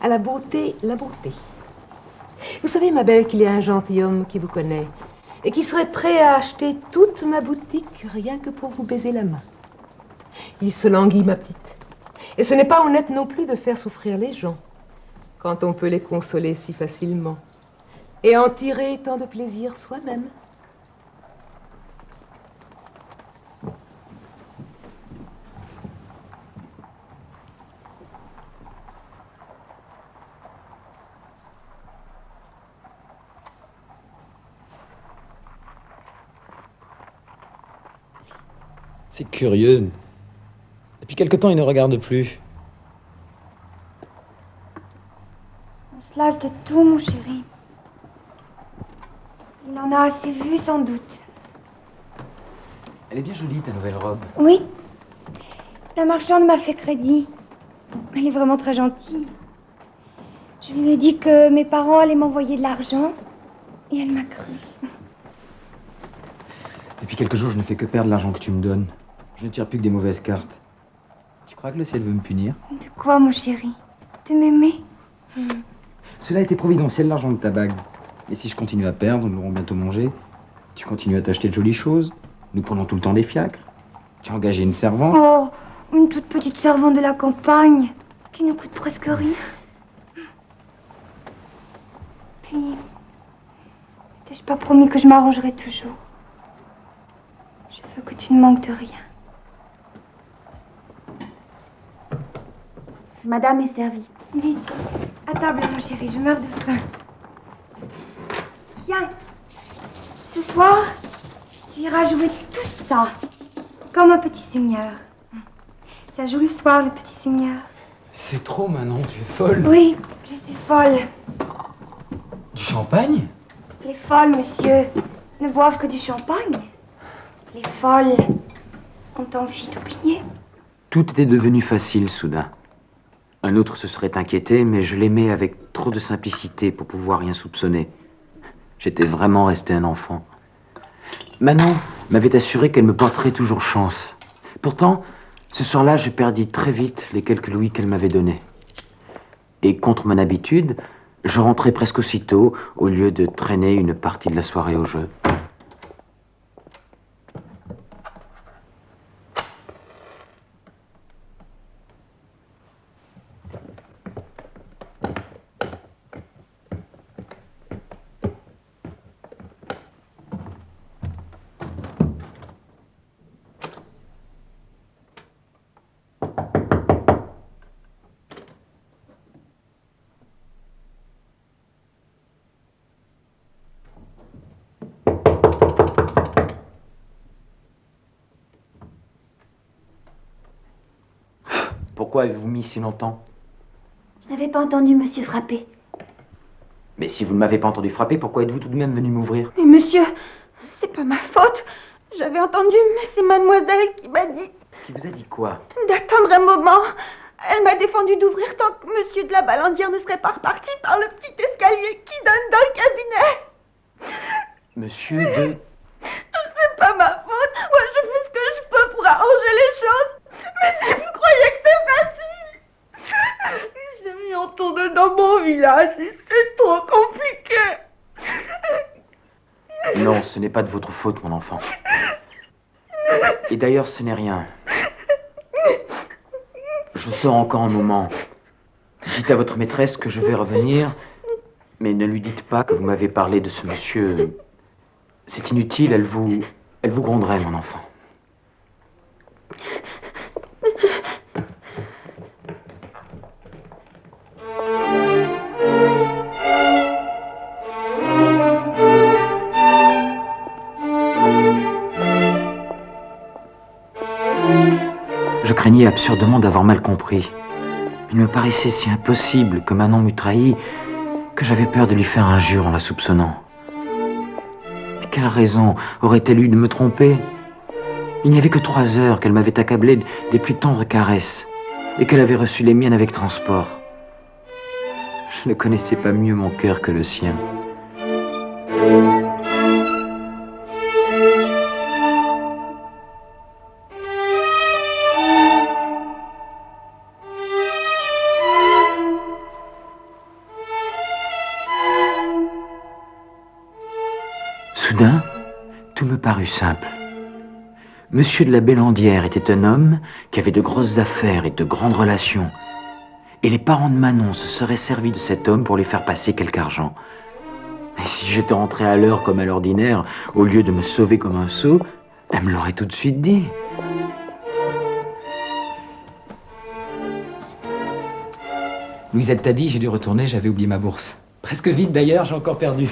À la beauté, la beauté. Vous savez, ma belle, qu'il y a un gentilhomme qui vous connaît. et qui serait prêt à acheter toute ma boutique rien que pour vous baiser la main. Il se languit, ma petite. Et ce n'est pas honnête non plus de faire souffrir les gens quand on peut les consoler si facilement et en tirer tant de plaisir soi-même. C'est curieux. Depuis quelque temps, il ne regarde plus. On se lasse de tout, mon chéri. Il en a assez vu, sans doute. Elle est bien jolie, ta nouvelle robe. Oui. La marchande m'a fait crédit. Elle est vraiment très gentille. Je lui ai dit que mes parents allaient m'envoyer de l'argent. Et elle m'a cru. Depuis quelques jours, je ne fais que perdre l'argent que tu me donnes. Je ne tire plus que des mauvaises cartes. Tu crois que le ciel veut me punir? De quoi, mon chéri? De m'aimer? Cela a été providentiel, l'argent de ta bague. Et si je continue à perdre, nous l'aurons bientôt mangé. Tu continues à t'acheter de jolies choses. Nous prenons tout le temps des fiacres. Tu as engagé une servante. Oh, une toute petite servante de la campagne, qui ne coûte presque rien. Puis, t'ai-je pas promis que je m'arrangerai toujours? Je veux que tu ne manques de rien. Madame est servie. Vite, à table, mon chéri, je meurs de faim. Tiens, ce soir, tu iras jouer tout ça, comme un petit seigneur. Ça joue le soir, le petit seigneur. C'est trop, Manon, tu es folle. Oui, je suis folle. Du champagne? Les folles, monsieur, ne boivent que du champagne. Les folles ont envie d'oublier. Tout était devenu facile soudain. Un autre se serait inquiété, mais je l'aimais avec trop de simplicité pour pouvoir rien soupçonner. J'étais vraiment resté un enfant. Manon m'avait assuré qu'elle me porterait toujours chance. Pourtant, ce soir-là, je perdis très vite les quelques louis qu'elle m'avait donnés. Et contre mon habitude, je rentrais presque aussitôt, au lieu de traîner une partie de la soirée au jeu. Pourquoi avez-vous mis si longtemps? Je n'avais pas entendu monsieur frapper. Mais si vous ne m'avez pas entendu frapper, pourquoi êtes-vous tout de même venu m'ouvrir? Mais monsieur, c'est pas ma faute. J'avais entendu, mais c'est mademoiselle qui m'a dit Qui vous a dit quoi? d'attendre un moment. Elle m'a défendu d'ouvrir tant que monsieur de la Balandière ne serait pas reparti par le petit escalier qui donne dans le cabinet. Monsieur de... C'est pas ma faute. Moi, je fais ce que je peux pour arranger les choses. Mais si vous croyez que c'est facile, j'ai mis en tournée dans mon village et c'est trop compliqué. Non, ce n'est pas de votre faute, mon enfant. Et d'ailleurs, ce n'est rien. Je sors encore un moment. Dites à votre maîtresse que je vais revenir, mais ne lui dites pas que vous m'avez parlé de ce monsieur. C'est inutile, elle vous gronderait, mon enfant. Je craignais absurdement d'avoir mal compris. Il me paraissait si impossible que Manon m'eût trahi que j'avais peur de lui faire injure en la soupçonnant. Mais quelle raison aurait-elle eu de me tromper? Il n'y avait que 3 heures qu'elle m'avait accablé des plus tendres caresses et qu'elle avait reçu les miennes avec transport. Je ne connaissais pas mieux mon cœur que le sien. Soudain, paru simple. Monsieur de la Bélandière était un homme qui avait de grosses affaires et de grandes relations. Et les parents de Manon se seraient servis de cet homme pour lui faire passer quelque argent. Et si j'étais rentré à l'heure comme à l'ordinaire, au lieu de me sauver comme un sot, elle me l'aurait tout de suite dit. Louisette t'a dit, j'ai dû retourner, j'avais oublié ma bourse. Presque vide d'ailleurs, j'ai encore perdu.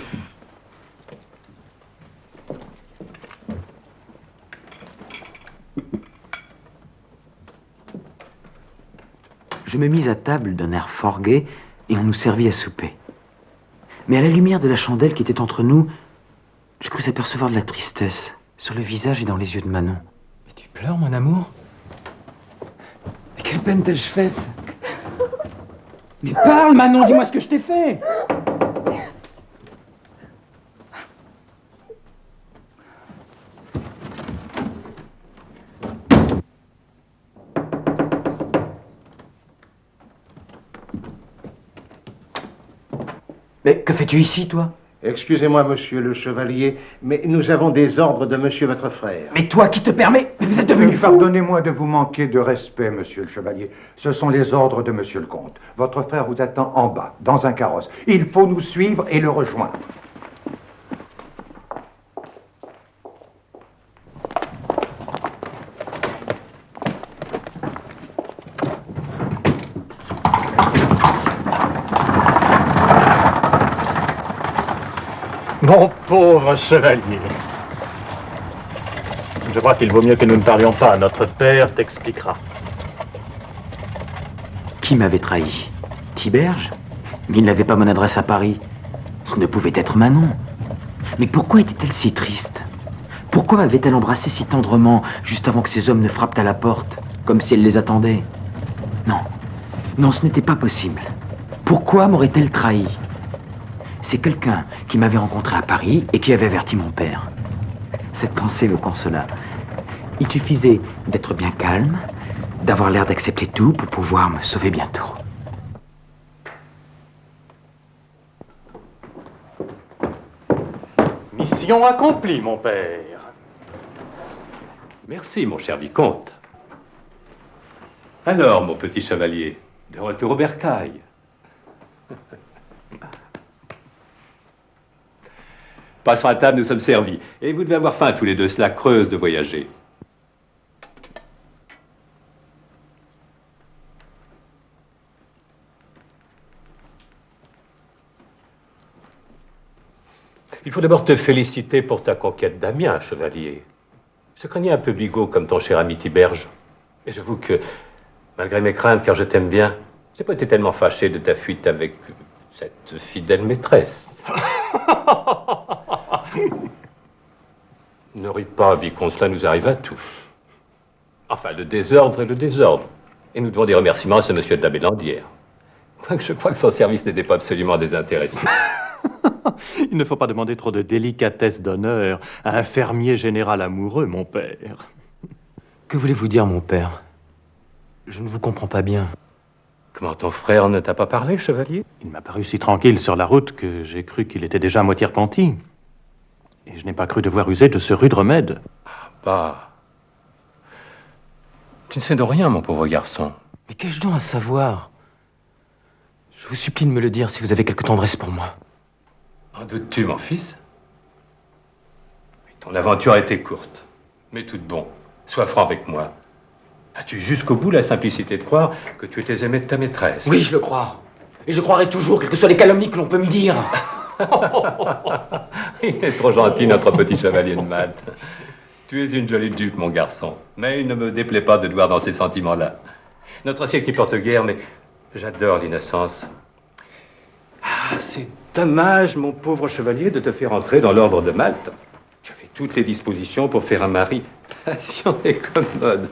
Je me mis à table d'un air fort gai et on nous servit à souper. Mais à la lumière de la chandelle qui était entre nous, je crus apercevoir de la tristesse sur le visage et dans les yeux de Manon. Mais tu pleures, mon amour? Mais quelle peine t'ai-je faite? Mais parle, Manon, dis-moi ce que je t'ai fait. Mais que fais-tu ici, toi? Excusez-moi, monsieur le chevalier, mais nous avons des ordres de monsieur votre frère. Mais toi, qui te permets? Vous êtes devenu fou! Pardonnez-moi de vous manquer de respect, monsieur le chevalier. Ce sont les ordres de monsieur le comte. Votre frère vous attend en bas, dans un carrosse. Il faut nous suivre et le rejoindre. Mon pauvre chevalier. Je crois qu'il vaut mieux que nous ne parlions pas. Notre père t'expliquera. Qui m'avait trahi? Thiberge? Mais il n'avait pas mon adresse à Paris. Ce ne pouvait être Manon. Mais pourquoi était-elle si triste? Pourquoi m'avait-elle embrassé si tendrement, juste avant que ces hommes ne frappent à la porte, comme si elle les attendait? Non, non, ce n'était pas possible. Pourquoi m'aurait-elle trahi? C'est quelqu'un qui m'avait rencontré à Paris et qui avait averti mon père. Cette pensée me consola. Il suffisait d'être bien calme, d'avoir l'air d'accepter tout pour pouvoir me sauver bientôt. Mission accomplie, mon père. Merci, mon cher vicomte. Alors, mon petit chevalier, de retour au bercail. Passons à table, nous sommes servis. Et vous devez avoir faim tous les deux, cela creuse de voyager. Il faut d'abord te féliciter pour ta conquête d'Amiens, chevalier. Je craignais un peu bigot comme ton cher ami Thiberge. Et j'avoue que, malgré mes craintes, car je t'aime bien, j'ai pas été tellement fâché de ta fuite avec cette fidèle maîtresse. Ne ris pas, vicomte, cela nous arrive à tous. Enfin, le désordre est le désordre. Et nous devons des remerciements à ce monsieur de la Bélandière. Quoique je crois que son service n'était pas absolument désintéressé. Il ne faut pas demander trop de délicatesse d'honneur à un fermier général amoureux, mon père. Que voulez-vous dire, mon père? Je ne vous comprends pas bien. Comment ton frère ne t'a pas parlé, chevalier? Il m'a paru si tranquille sur la route que j'ai cru qu'il était déjà à moitié repenti. Et je n'ai pas cru devoir user de ce rude remède. Ah bah... Tu ne sais de rien, mon pauvre garçon. Mais qu'ai-je donc à savoir? Je vous supplie de me le dire si vous avez quelque tendresse pour moi. En doutes-tu, mon fils? Ton aventure a été courte, mais toute bonne. Sois franc avec moi. As-tu jusqu'au bout la simplicité de croire que tu étais aimé de ta maîtresse? Oui, je le crois. Et je croirai toujours, quelles que soient les calomnies que l'on peut me dire. Il est trop gentil, notre petit chevalier de Malte. Tu es une jolie dupe, mon garçon. Mais il ne me déplaît pas de te voir dans ces sentiments-là. Notre siècle n'y porte guère, mais j'adore l'innocence. Ah, c'est dommage, mon pauvre chevalier, de te faire entrer dans l'ordre de Malte. Tu avais toutes les dispositions pour faire un mari patient et commode.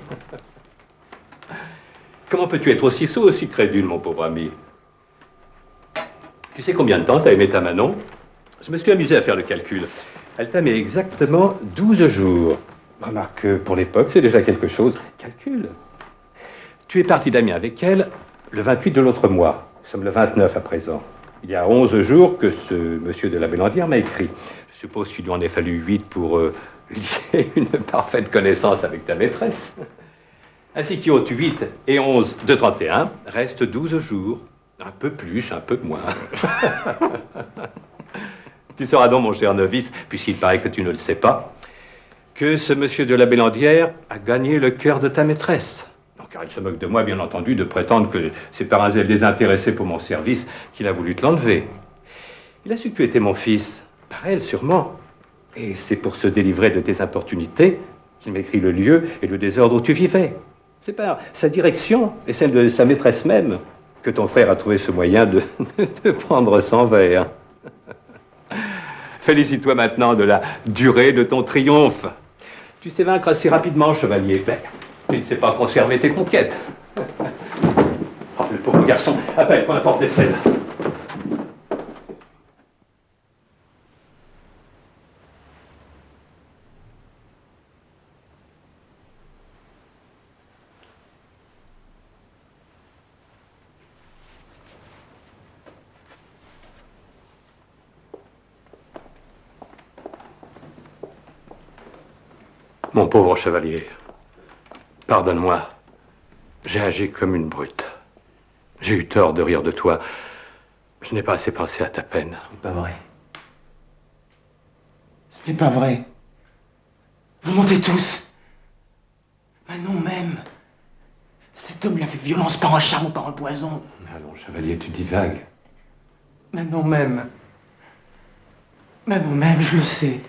Comment peux-tu être aussi sot, aussi crédule, mon pauvre ami? Tu sais combien de temps t'as aimé ta Manon? Je me suis amusé à faire le calcul. Elle t'a aimé exactement 12 jours. Remarque que pour l'époque, c'est déjà quelque chose. Calcul. Tu es parti d'Amiens avec elle le 28 de l'autre mois. Nous sommes le 29 à présent. Il y a 11 jours que ce monsieur de la Bélandière m'a écrit. Je suppose qu'il lui en a fallu 8 pour lier une parfaite connaissance avec ta maîtresse. Ainsi qui ôte 8 et 11 de 31, reste 12 jours. Un peu plus, un peu moins. Tu sauras donc, mon cher novice, puisqu'il paraît que tu ne le sais pas, que ce monsieur de la Bélandière a gagné le cœur de ta maîtresse. Non, car il se moque de moi, bien entendu, de prétendre que c'est par un zèle désintéressé pour mon service qu'il a voulu te l'enlever. Il a su que tu étais mon fils, par elle sûrement. Et c'est pour se délivrer de tes importunités qu'il m'écrit le lieu et le désordre où tu vivais. C'est par sa direction et celle de sa maîtresse même que ton frère a trouvé ce moyen de prendre son verre. Félicite-toi maintenant de la durée de ton triomphe. Tu sais vaincre assez rapidement, chevalier. Mais tu ne sais pas conserver tes conquêtes. Oh, le pauvre garçon, appelle pour la porte d'aisselle. Mon pauvre chevalier, pardonne-moi, j'ai agi comme une brute. J'ai eu tort de rire de toi. Je n'ai pas assez pensé à ta peine. Ce n'est pas vrai. Ce n'est pas vrai. Vous mentez tous. Manon même. Cet homme lui a fait violence par un charme ou par un poison. Allons, chevalier, tu divagues. Manon même. Manon même, je le sais.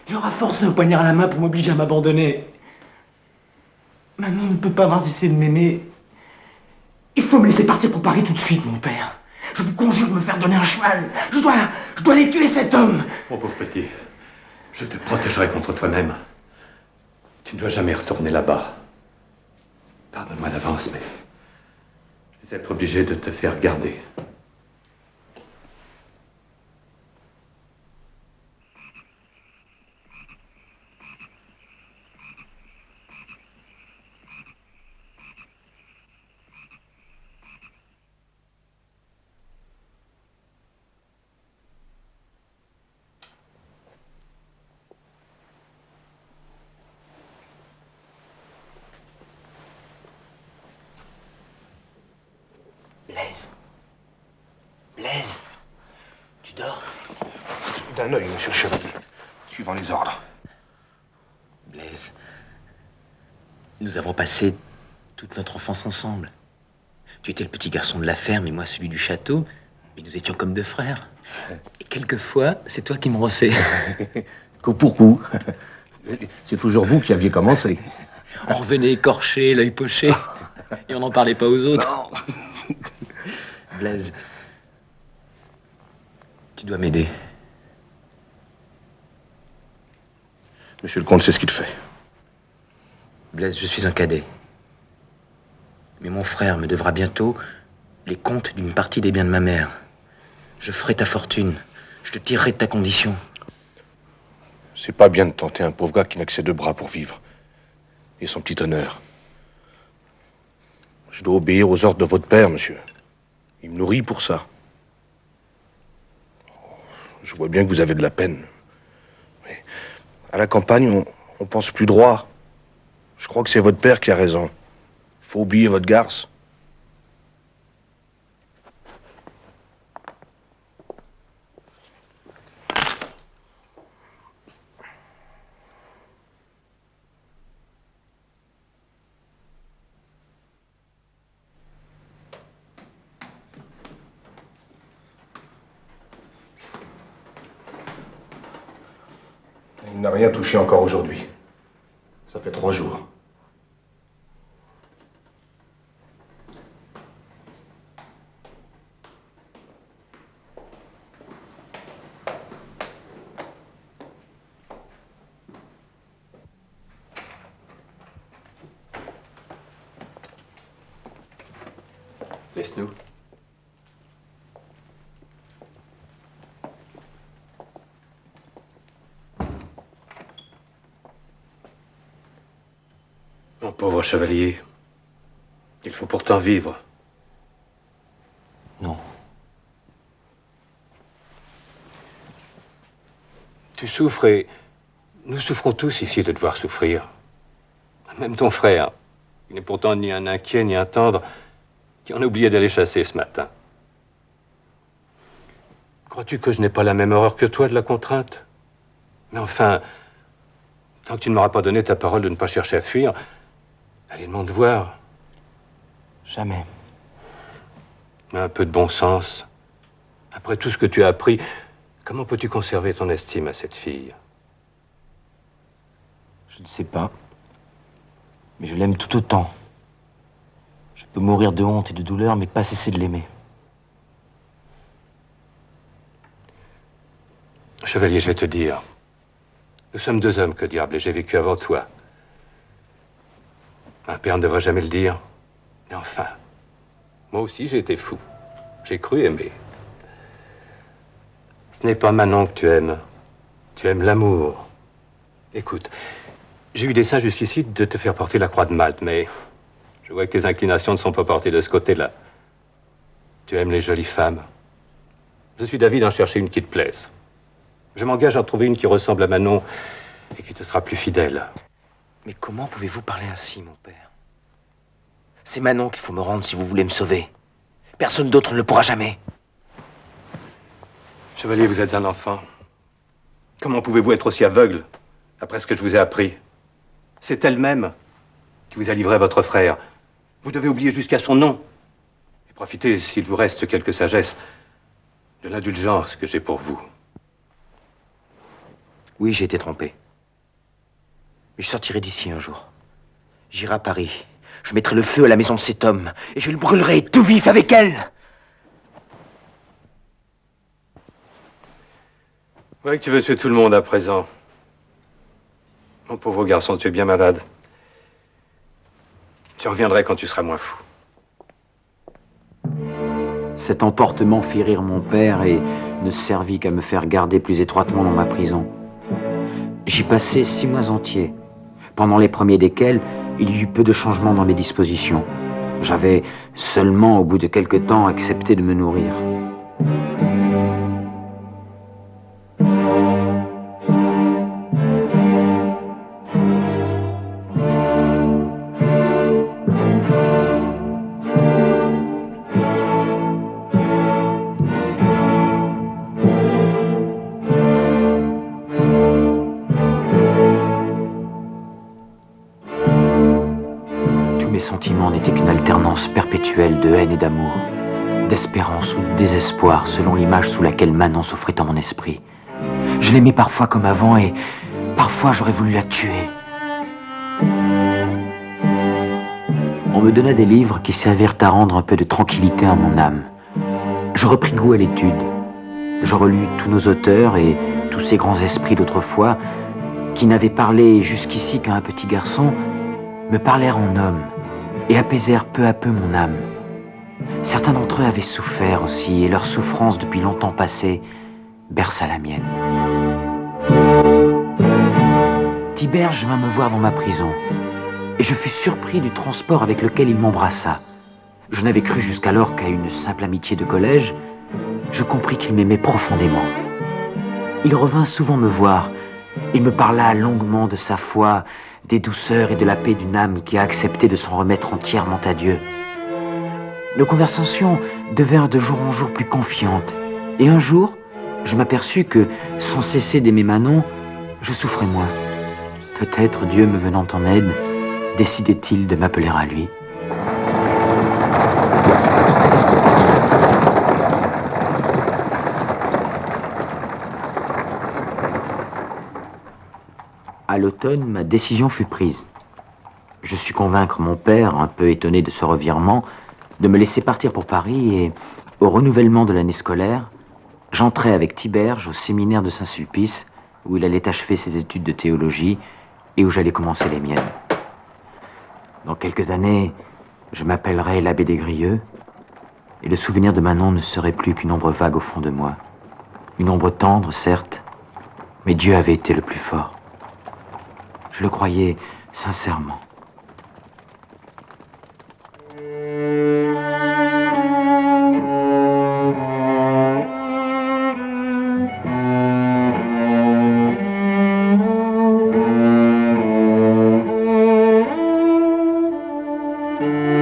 Il aura forcé un poignard à la main pour m'obliger à m'abandonner. Manon ne peut pas avoir cessé de m'aimer. Il faut me laisser partir pour Paris tout de suite, mon père. Je vous conjure de me faire donner un cheval. Je dois aller tuer cet homme. Mon pauvre petit, je te protégerai contre toi-même. Tu ne dois jamais retourner là-bas. Pardonne-moi d'avance, mais je vais être obligé de te faire garder. Blaise. Blaise. Tu dors? D'un œil, monsieur le chevalier, suivant les ordres. Blaise, nous avons passé toute notre enfance ensemble. Tu étais le petit garçon de la ferme et moi celui du château, mais nous étions comme deux frères. Et quelquefois, c'est toi qui me rossais. Coup pour coup. C'est toujours vous qui aviez commencé. On revenait écorché, l'œil poché, et on n'en parlait pas aux autres. Non. Blaise, tu dois m'aider. Monsieur le comte sait ce qu'il fait. Blaise, je suis un cadet. Mais mon frère me devra bientôt les comptes d'une partie des biens de ma mère. Je ferai ta fortune. Je te tirerai de ta condition. C'est pas bien de tenter un pauvre gars qui n'a que ses deux bras pour vivre. Et son petit honneur. Je dois obéir aux ordres de votre père, monsieur. Il me nourrit pour ça. Je vois bien que vous avez de la peine. Mais à la campagne, on pense plus droit. Je crois que c'est votre père qui a raison. Il faut oublier votre garce. Il n'a rien touché encore aujourd'hui. Ça fait 3 jours. Laisse-nous. Mon pauvre chevalier, il faut pourtant vivre. Non. Tu souffres et Nous souffrons tous ici de devoir souffrir. Même ton frère, qui n'est pourtant ni un inquiet ni un tendre, qui en a oublié d'aller chasser ce matin. Crois-tu que je n'ai pas la même horreur que toi de la contrainte? Mais enfin, tant que tu ne m'auras pas donné ta parole de ne pas chercher à fuir, allez le mon devoir. Jamais. Un peu de bon sens. Après tout ce que tu as appris, comment peux-tu conserver ton estime à cette fille? Je ne sais pas. Mais je l'aime tout autant. Je peux mourir de honte et de douleur, mais pas cesser de l'aimer. Chevalier, je vais te dire. Nous sommes deux hommes, que diable, et j'ai vécu avant toi. Un père ne devrait jamais le dire. Mais enfin, moi aussi j'ai été fou. J'ai cru aimer. Ce n'est pas Manon que tu aimes. Tu aimes l'amour. Écoute, j'ai eu des seins jusqu'ici de te faire porter la croix de Malte, mais je vois que tes inclinations ne sont pas portées de ce côté-là. Tu aimes les jolies femmes. Je suis d'avis d'en chercher une qui te plaise. Je m'engage à en trouver une qui ressemble à Manon et qui te sera plus fidèle. Mais comment pouvez-vous parler ainsi, mon père? C'est Manon qu'il faut me rendre si vous voulez me sauver. Personne d'autre ne le pourra jamais. Chevalier, vous êtes un enfant. Comment pouvez-vous être aussi aveugle après ce que je vous ai appris? C'est elle-même qui vous a livré à votre frère. Vous devez oublier jusqu'à son nom. Et profitez, s'il vous reste quelque sagesse, de l'indulgence que j'ai pour vous. Oui, j'ai été trompé. Mais je sortirai d'ici un jour. J'irai à Paris. Je mettrai le feu à la maison de cet homme. Et je le brûlerai tout vif avec elle. Ouais, que tu veux tuer tout le monde à présent. Mon pauvre garçon, tu es bien malade. Tu reviendrais quand tu seras moins fou. Cet emportement fit rire mon père et ne servit qu'à me faire garder plus étroitement dans ma prison. J'y passai 6 mois entiers, pendant les premiers desquels il y eut peu de changements dans mes dispositions. J'avais seulement, au bout de quelque temps, accepté de me nourrir. N'était qu'une alternance perpétuelle de haine et d'amour, d'espérance ou de désespoir, selon l'image sous laquelle Manon s'offrait à mon esprit. Je l'aimais parfois comme avant et parfois j'aurais voulu la tuer. On me donna des livres qui servirent à rendre un peu de tranquillité à mon âme. Je repris goût à l'étude. Je relus tous nos auteurs et tous ces grands esprits d'autrefois qui n'avaient parlé jusqu'ici qu'à un petit garçon, me parlèrent en homme et apaisèrent peu à peu mon âme. Certains d'entre eux avaient souffert aussi, et leur souffrance depuis longtemps passée berça la mienne. Tiberge vint me voir dans ma prison, et je fus surpris du transport avec lequel il m'embrassa. Je n'avais cru jusqu'alors qu'à une simple amitié de collège. Je compris qu'il m'aimait profondément. Il revint souvent me voir. Il me parla longuement de sa foi, des douceurs et de la paix d'une âme qui a accepté de s'en remettre entièrement à Dieu. Nos conversations devinrent de jour en jour plus confiantes. Et un jour, je m'aperçus que, sans cesser d'aimer Manon, je souffrais moins. Peut-être Dieu me venant en aide, décidait-il de m'appeler à lui. À l'automne, ma décision fut prise. Je sus convaincre mon père, un peu étonné de ce revirement, de me laisser partir pour Paris et, au renouvellement de l'année scolaire, j'entrai avec Tiberge au séminaire de Saint-Sulpice, où il allait achever ses études de théologie et où j'allais commencer les miennes. Dans quelques années, je m'appellerai l'abbé des Grieux, et le souvenir de Manon ne serait plus qu'une ombre vague au fond de moi. Une ombre tendre, certes, mais Dieu avait été le plus fort. Je le croyais sincèrement. Thank you.